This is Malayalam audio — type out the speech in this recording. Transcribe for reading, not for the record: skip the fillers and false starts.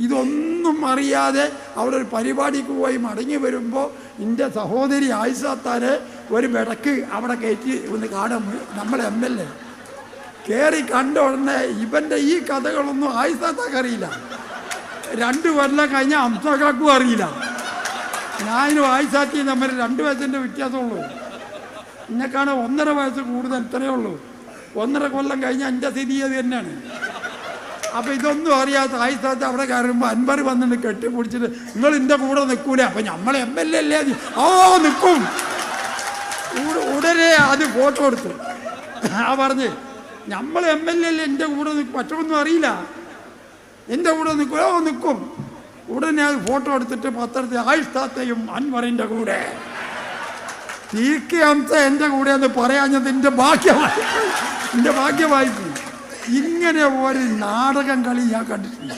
ഇതൊന്നും അറിയാതെ അവിടെ ഒരു പരിപാടിക്ക് പോയി മടങ്ങി വരുമ്പോൾ എൻ്റെ സഹോദരി ആയിഷാത്താരെ ഒരു വിടക്ക് അവിടെ കയറ്റി ഒന്ന് കാണാൻ നമ്മളെ MLA കയറി കണ്ട ഉടനെ ഇവൻ്റെ ഈ കഥകളൊന്നും ആയിഷാത്താക്ക് അറിയില്ല. 2 കൊല്ലം കഴിഞ്ഞാൽ അംസക്കാക്കും അറിയില്ല. ഞാനും ആയിഷാത്തിയും തമ്മിൽ 2 വയസ്സിൻ്റെ വ്യത്യാസമുള്ളൂ. എന്നെക്കാണ് 1.5 വയസ്സ് കൂടുതൽ. ഇത്രയേ ഉള്ളൂ. 1.5 കൊല്ലം കഴിഞ്ഞാൽ എൻ്റെ സ്ഥിതി അത് തന്നെയാണ്. അപ്പം ഇതൊന്നും അറിയാത്ത ആയിഷാത്ത അവിടെ കയറുമ്പോൾ അൻവർ വന്നിട്ട് കെട്ടിപ്പിടിച്ചിട്ട് നിങ്ങൾ എൻ്റെ കൂടെ നിൽക്കൂല. അപ്പം നമ്മൾ MLA അല്ലേ? നിൽക്കും. ഉടനെ അത് ഫോട്ടോ എടുത്തു. പറഞ്ഞ് നമ്മൾ MLA അല്ലേ, എൻ്റെ കൂടെ നിൽക്കും. മറ്റൊന്നും അറിയില്ല. എൻ്റെ കൂടെ നിൽക്കും. ഉടനെ അത് ഫോട്ടോ എടുത്തിട്ട് പത്രത്തിൽ ആയിഷാത്തയും അൻവറിൻ്റെ കൂടെ TK ഹംസ എൻ്റെ കൂടെ എന്ന് പറയാഞ്ഞത് എൻ്റെ ഭാഗ്യമായി. ഇങ്ങനെ ഒരു നാടകം കളി ഞാൻ കണ്ടിട്ടുണ്ട്.